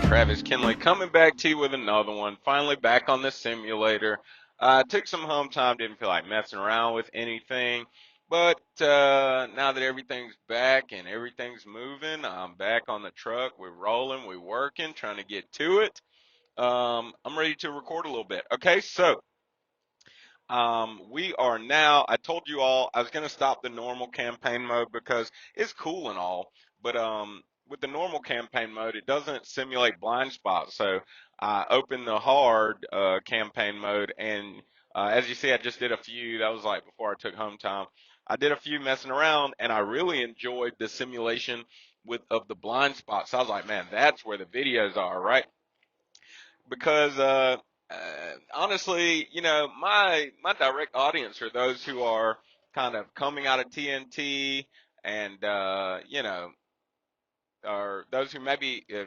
Travis Kinley coming back to you with another one. Finally back on the simulator. Took some home time, didn't feel like messing around with anything. But now that everything's back and everything's moving, I'm back on the truck. We're rolling, we're working, trying to get to it. I'm ready to record a little bit. Okay, so we are now, I told you all I was going to stop the normal campaign mode because it's cool and all, but with the normal campaign mode, it doesn't simulate blind spots. So I opened the hard campaign mode, and as you see, I just did a few. That was like before I took home time. I did a few messing around, and I really enjoyed the simulation of the blind spots. So I was like, man, that's where the videos are, right? Because honestly, my direct audience are those who are kind of coming out of TNT and or those who maybe have,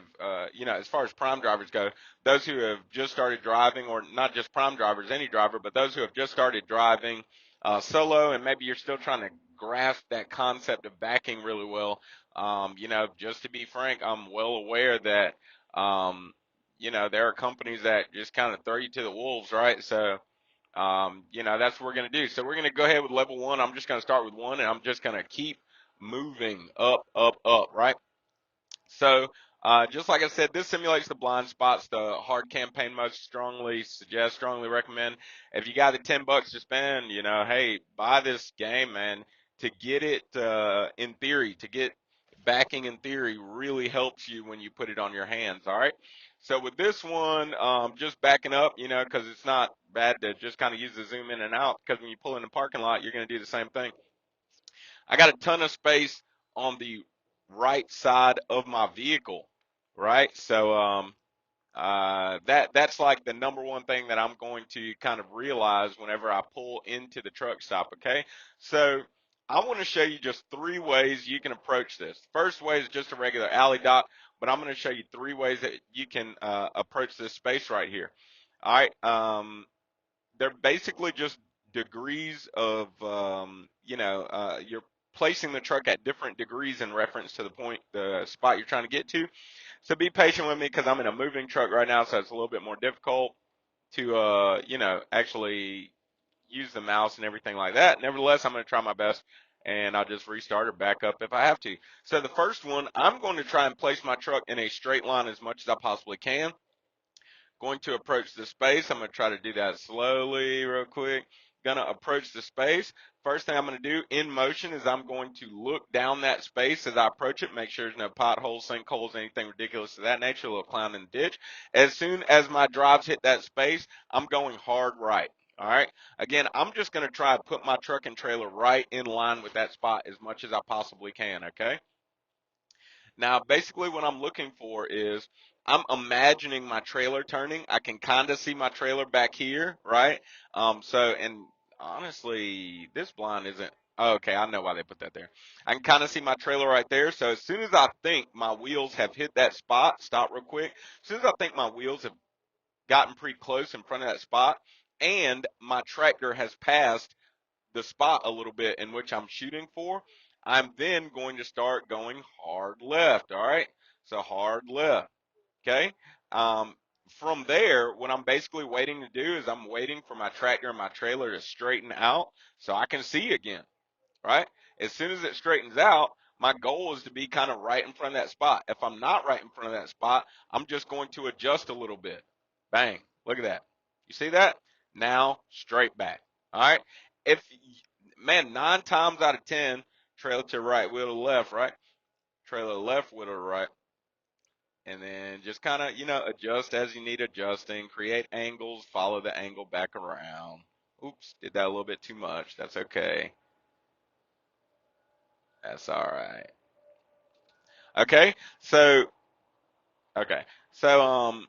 as far as prime drivers go, those who have just started driving, or not just prime drivers, any driver, but those who have just started driving solo, and maybe you're still trying to grasp that concept of backing really well. Just to be frank, I'm well aware that, there are companies that just kind of throw you to the wolves, right? So, that's what we're going to do. So we're going to go ahead with level one. I'm just going to start with one, and I'm just going to keep moving up, up, up, right? So, just like I said, this simulates the blind spots. The hard campaign mode strongly suggest, strongly recommend. If you got the $10 to spend, hey, buy this game, man. To get it in theory, to get backing in theory really helps you when you put it on your hands. All right. So with this one, just backing up, because it's not bad to just kind of use the zoom in and out. Because when you pull in the parking lot, you're going to do the same thing. I got a ton of space on the right side of my vehicle, right? So that's like the number one thing that I'm going to kind of realize whenever I pull into the truck stop. Okay, so I want to show you just three ways you can approach this. First way is just a regular alley dock, but I'm going to show you three ways that you can approach this space right here. All right, they're basically just degrees of, you're placing the truck at different degrees in reference to the spot you're trying to get to. So be patient with me because I'm in a moving truck right now, so it's a little bit more difficult to, actually use the mouse and everything like that. Nevertheless, I'm going to try my best, and I'll just restart or back up if I have to. So the first one, I'm going to try and place my truck in a straight line as much as I possibly can. Going to approach the space. I'm going to try to do that slowly, real quick. Going to approach the space. First thing I'm going to do in motion is I'm going to look down that space as I approach it, make sure there's no potholes, sinkholes, anything ridiculous of that nature, a little clown in the ditch. As soon as my drives hit that space, I'm going hard right. All right. Again, I'm just going to try to put my truck and trailer right in line with that spot as much as I possibly can. Okay. Now, basically what I'm looking for is I'm imagining my trailer turning. I can kind of see my trailer back here, right? And honestly, this blind isn't, oh, okay, I know why they put that there. I can kind of see my trailer right there. So as soon as I think my wheels have hit that spot, stop real quick. As soon as I think my wheels have gotten pretty close in front of that spot and my tractor has passed the spot a little bit in which I'm shooting for, I'm then going to start going hard left. All right. So hard left. Okay. Um, from there, what I'm basically waiting to do is I'm waiting for my tractor and my trailer to straighten out so I can see again. Right. As soon as it straightens out, my goal is to be kind of right in front of that spot. If I'm not right in front of that spot, I'm just going to adjust a little bit. Bang. Look at that. You see that? Now straight back. All right. If Man, 9 times out of 10, trailer to the right, wheel to the left, right? Trailer to the left, wheel to the right. And then just kind of, adjust as you need adjusting, create angles, follow the angle back around. Oops, did that a little bit too much. That's okay. That's all right. Okay, so, okay. So,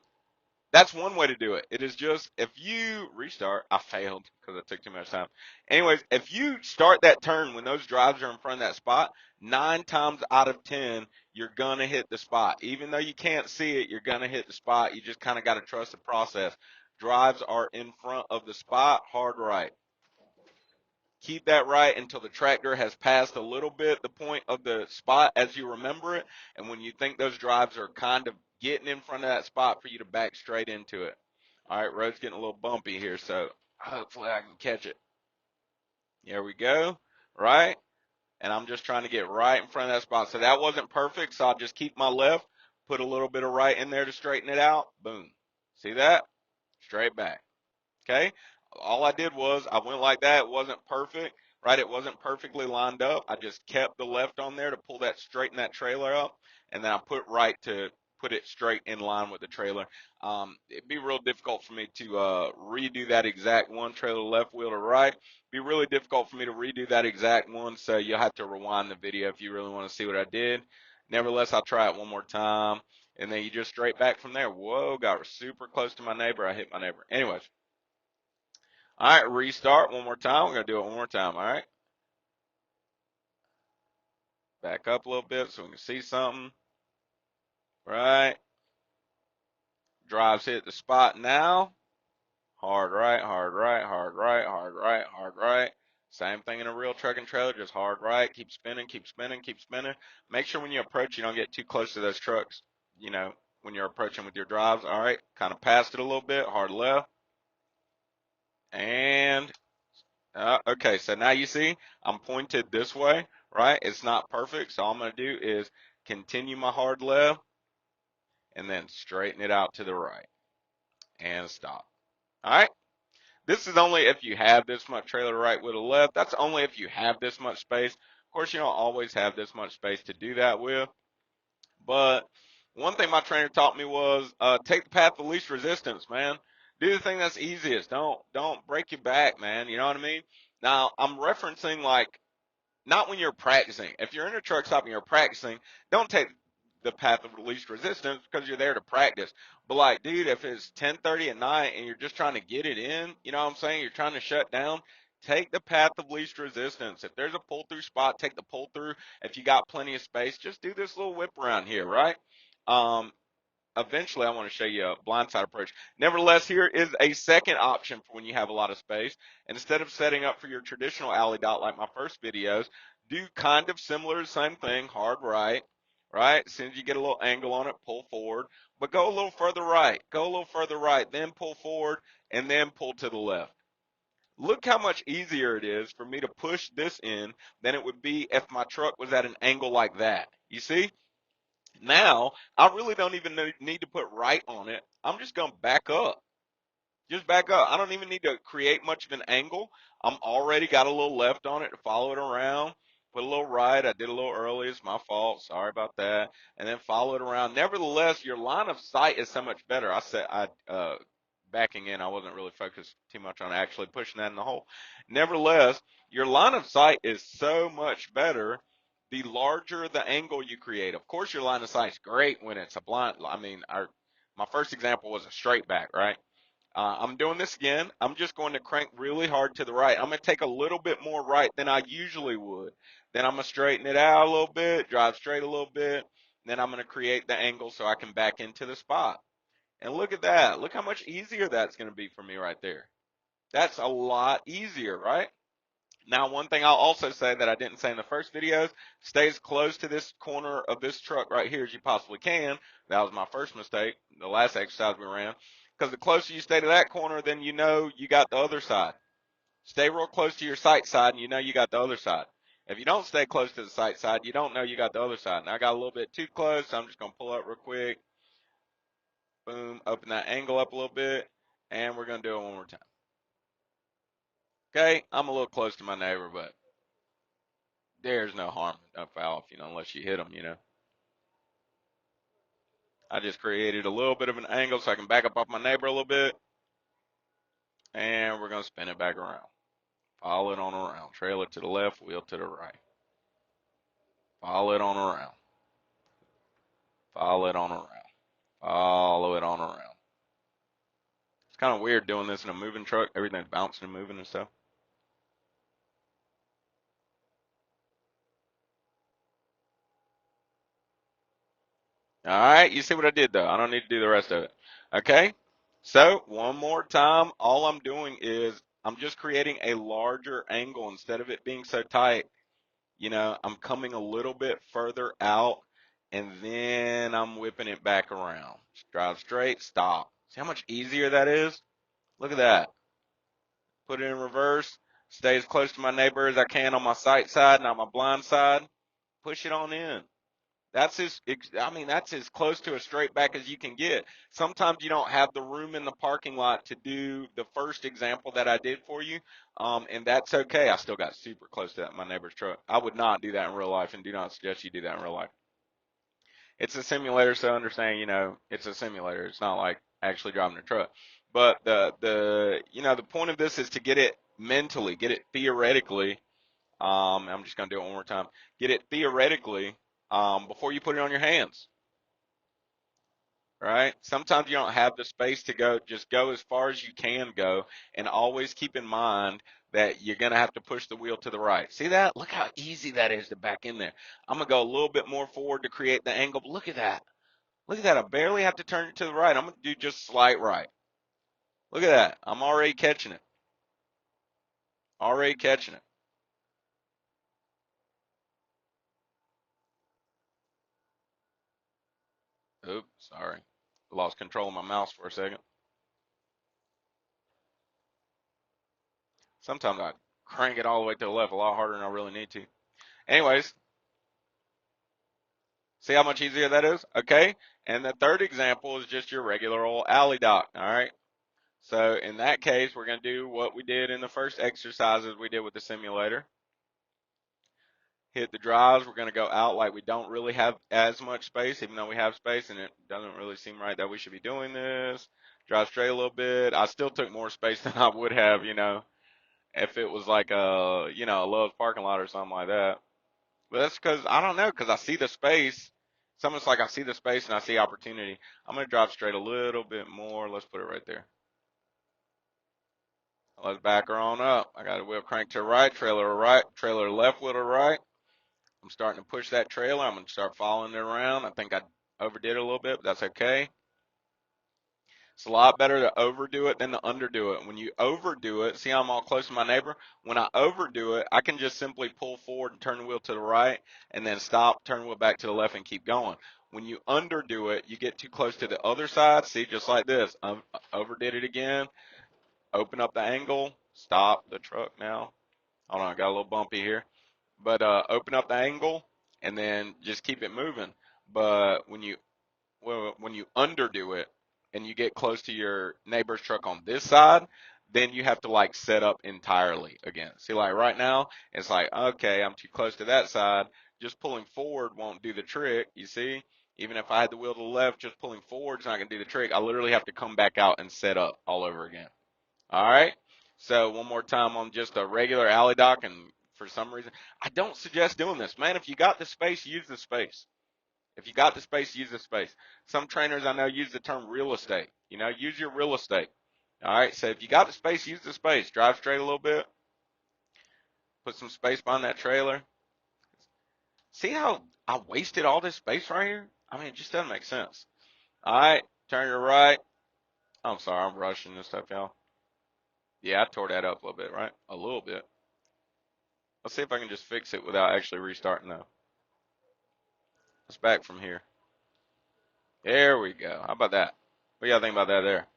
that's one way to do it. It is just if you restart, I failed because it took too much time. Anyways, if you start that turn when those drives are in front of that spot, 9 times out of 10, you're gonna hit the spot. Even though you can't see it, you're gonna hit the spot. You just kind of got to trust the process. Drives are in front of the spot, hard right. Keep that right until the tractor has passed a little bit the point of the spot as you remember it. And when you think those drives are kind of getting in front of that spot for you to back straight into it. All right, road's getting a little bumpy here, so hopefully I can catch it. There we go. Right? And I'm just trying to get right in front of that spot. So that wasn't perfect, so I'll just keep my left, put a little bit of right in there to straighten it out. Boom. See that? Straight back. Okay? All I did was I went like that. It wasn't perfect, right? It wasn't perfectly lined up. I just kept the left on there to pull that, straighten that trailer up, and then I put right to put it straight in line with the trailer. It'd be real difficult for me to redo that exact one, trailer left wheel to right. It'd be really difficult for me to redo that exact one, so you'll have to rewind the video if you really want to see what I did. Nevertheless, I'll try it one more time, and then you just straight back from there. Whoa, got super close to my neighbor. I hit my neighbor. Anyways. All right, restart one more time. We're going to do it one more time. All right. Back up a little bit so we can see something. Right. Drives hit the spot now. Hard right, hard right, hard right, hard right, hard right. Same thing in a real truck and trailer, just hard right. Keep spinning, keep spinning, keep spinning. Make sure when you approach, you don't get too close to those trucks, you know, when you're approaching with your drives. All right. Kind of past it a little bit. Hard left. And okay, so now you see I'm pointed this way, right? It's not perfect, so all I'm going to do is continue my hard left and then straighten it out to the right and stop. All right? This is only if you have this much trailer right with a left. That's only if you have this much space. Of course, you don't always have this much space to do that with, but one thing my trainer taught me was take the path of least resistance, man. Do the thing that's easiest. Don't break your back, man. You know what I mean? Now, I'm referencing like not when you're practicing. If you're in a truck stop and you're practicing, don't take the path of least resistance because you're there to practice. But like, dude, if it's 10:30 at night and you're just trying to get it in, you know what I'm saying? You're trying to shut down. Take the path of least resistance. If there's a pull through spot, take the pull through. If you got plenty of space, just do this little whip around here, right? Um, Eventually I want to show you a blindside approach. Nevertheless, here is a second option for when you have a lot of space. And instead of setting up for your traditional alley dot like my first videos, do kind of similar, same thing, hard right, right? As soon as you get a little angle on it, pull forward, but go a little further right, go a little further right, then pull forward, and then pull to the left. Look how much easier it is for me to push this in than it would be if my truck was at an angle like that. You see? Now, I really don't even need to put right on it. I'm just going to back up. Just back up. I don't even need to create much of an angle. I'm already got a little left on it to follow it around. Put a little right. I did a little early. It's my fault. Sorry about that. And then follow it around. Nevertheless, your line of sight is so much better. Backing in, I wasn't really focused too much on actually pushing that in the hole. Nevertheless, your line of sight is so much better the larger the angle you create. Of course, your line of sight is great when it's a blind. I mean, my first example was a straight back, right? I'm doing this again. I'm just going to crank really hard to the right. I'm going to take a little bit more right than I usually would. Then I'm going to straighten it out a little bit, drive straight a little bit. Then I'm going to create the angle so I can back into the spot. And look at that. Look how much easier that's going to be for me right there. That's a lot easier, right? Now, one thing I'll also say that I didn't say in the first videos, stay as close to this corner of this truck right here as you possibly can. That was my first mistake, the last exercise we ran. Because the closer you stay to that corner, then you know you got the other side. Stay real close to your sight side, and you know you got the other side. If you don't stay close to the sight side, you don't know you got the other side. Now, I got a little bit too close, so I'm just going to pull up real quick. Boom, open that angle up a little bit, and we're going to do it one more time. Okay, I'm a little close to my neighbor, but there's no harm, no foul, unless you hit them, I just created a little bit of an angle so I can back up off my neighbor a little bit, and we're going to spin it back around. Follow it on around. Trail it to the left, wheel to the right. Follow it on around. Follow it on around. Follow it on around. It's kind of weird doing this in a moving truck. Everything's bouncing and moving and stuff. All right, you see what I did though. I don't need to do the rest of it. Okay, so one more time, all I'm doing is I'm just creating a larger angle instead of it being so tight. You know, I'm coming a little bit further out and then I'm whipping it back around. Drive straight, stop. See how much easier that is? Look at that. Put it in reverse, stay as close to my neighbor as I can on my sight side, not my blind side. Push it on in. That's as close to a straight back as you can get. Sometimes you don't have the room in the parking lot to do the first example that I did for you, and that's okay. I still got super close to my neighbor's truck. I would not do that in real life, and do not suggest you do that in real life. It's a simulator, so understand, it's a simulator. It's not like actually driving a truck. But the point of this is to get it mentally, get it theoretically. I'm just gonna do it one more time. Get it theoretically before you put it on your hands. Right? Sometimes you don't have the space to go. Just go as far as you can go, and always keep in mind that you're gonna have to push the wheel to the right. See that? Look how easy that is to back in there. I'm gonna go a little bit more forward to create the angle. But look at that. Look at that. I barely have to turn it to the right. I'm gonna do just slight right. Look at that. I'm already catching it. Already catching it. Oops, sorry. Lost control of my mouse for a second. Sometimes I crank it all the way to the left a lot harder than I really need to. Anyways, see how much easier that is? Okay. And the third example is just your regular old alley dock. All right. So in that case, we're going to do what we did in the first exercises we did with the simulator. Hit the drives. We're going to go out like we don't really have as much space, even though we have space, and it doesn't really seem right that we should be doing this. Drive straight a little bit. I still took more space than I would have, if it was like a Love's parking lot or something like that. But that's because I don't know, because I see the space. It's almost like I see the space and I see opportunity. I'm gonna drive straight a little bit more. Let's put it right there. Let's back her on up. I got a wheel crank to the right, trailer left wheel to the right. I'm starting to push that trailer. I'm gonna start following it around. I think I overdid it a little bit, but that's okay. It's a lot better to overdo it than to underdo it. When you overdo it, see how I'm all close to my neighbor? When I overdo it, I can just simply pull forward and turn the wheel to the right and then stop, turn the wheel back to the left and keep going. When you underdo it, you get too close to the other side. See, just like this. I overdid it again. Open up the angle. Stop the truck now. Hold on, I got a little bumpy here. But open up the angle and then just keep it moving. But when you underdo it and you get close to your neighbor's truck on this side, then you have to like set up entirely again. See, like right now, it's like, okay, I'm too close to that side. Just pulling forward won't do the trick. You see, even if I had the wheel to the left, just pulling forward is not going to do the trick. I literally have to come back out and set up all over again. All right. So one more time on just a regular alley dock, and for some reason, I don't suggest doing this, man. If you got the space, use the space. If you got the space, use the space. Some trainers I know use the term real estate. Use your real estate. All right. So if you got the space, use the space. Drive straight a little bit. Put some space behind that trailer. See how I wasted all this space right here? I mean, it just doesn't make sense. All right. Turn your right. I'm sorry. I'm rushing this stuff, y'all. Yeah, I tore that up a little bit, right? A little bit. Let's see if I can just fix it without actually restarting though. Let's back from here. There we go. How about that? What do y'all think about that there?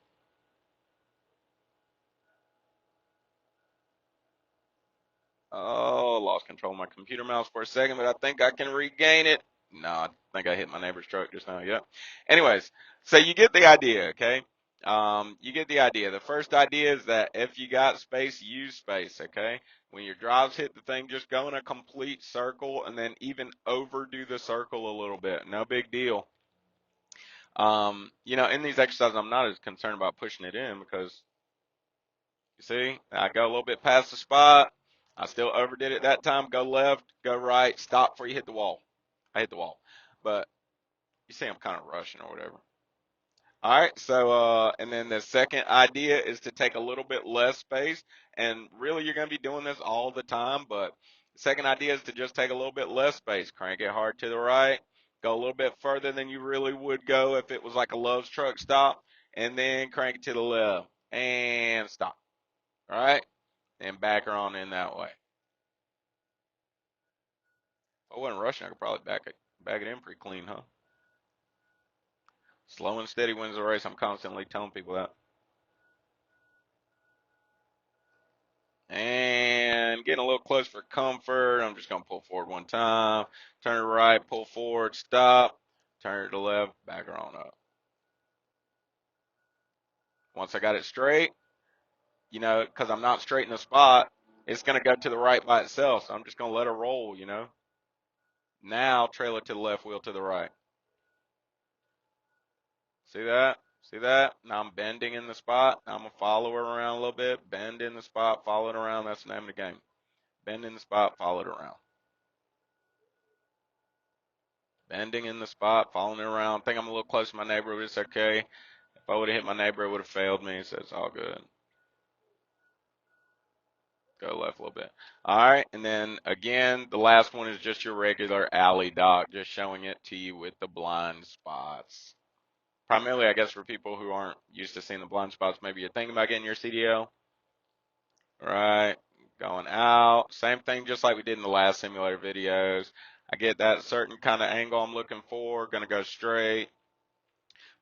Oh, lost control of my computer mouse for a second, but I think I can regain it. No, I think I hit my neighbor's truck just now. Yep. Anyways, so you get the idea, okay? You get the idea. The first idea is that if you got space, use space, okay? When your drives hit the thing, just go in a complete circle and then even overdo the circle a little bit. No big deal. In these exercises, I'm not as concerned about pushing it in because you see, I go a little bit past the spot. I still overdid it that time. Go left, go right, stop before you hit the wall. I hit the wall. But you see I'm kind of rushing or whatever. All right, so and then the second idea is to take a little bit less space, and really you're going to be doing this all the time, but the second idea is to just take a little bit less space. Crank it hard to the right, go a little bit further than you really would go if it was like a Love's truck stop, and then crank it to the left and stop. All right. and back her on in that way. If I wasn't rushing, I could probably back it in pretty clean, huh? Slow and steady wins the race. I'm constantly telling people that. And getting a little close for comfort. I'm just going to pull forward one time. Turn it right, pull forward, stop. Turn it to left, back her on up. Once I got it straight, because I'm not straight in the spot, it's going to go to the right by itself. So I'm just going to let her roll. Now trail it to the left wheel to the right. See that? See that? Now I'm bending in the spot. Now I'm going to follow her around a little bit. Bend in the spot, follow it around. That's the name of the game. Bend in the spot, follow it around. Bending in the spot, following it around. I think I'm a little close to my neighbor, but it's okay. If I would have hit my neighbor, it would have failed me, so it's all good. Go left a little bit. All right, and then again, the last one is just your regular alley dock, just showing it to you with the blind spots. Primarily, I guess, for people who aren't used to seeing the blind spots, maybe you're thinking about getting your CDL. Right, going out. Same thing, just like we did in the last simulator videos. I get that certain kind of angle I'm looking for, gonna go straight.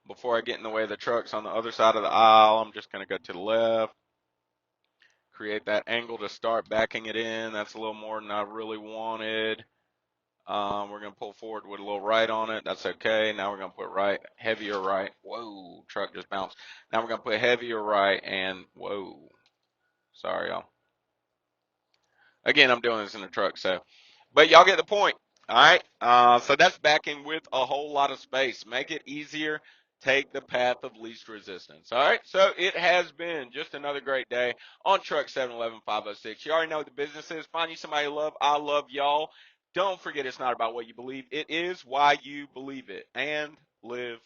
Before I get in the way of the trucks on the other side of the aisle, I'm just gonna go to the left. Create that angle to start backing it in. That's a little more than I really wanted. We're going to pull forward with a little right on it. That's okay. Now we're going to put right, heavier right. Whoa, truck just bounced. Now we're going to put heavier right and whoa. Sorry, y'all. Again, I'm doing this in the truck, but y'all get the point. All right. So that's backing with a whole lot of space. Make it easier. Take the path of least resistance. All right. So it has been just another great day on Truck 711506. You already know what the business is. Find you somebody you love. I love y'all. Don't forget, it's not about what you believe. It is why you believe it. And live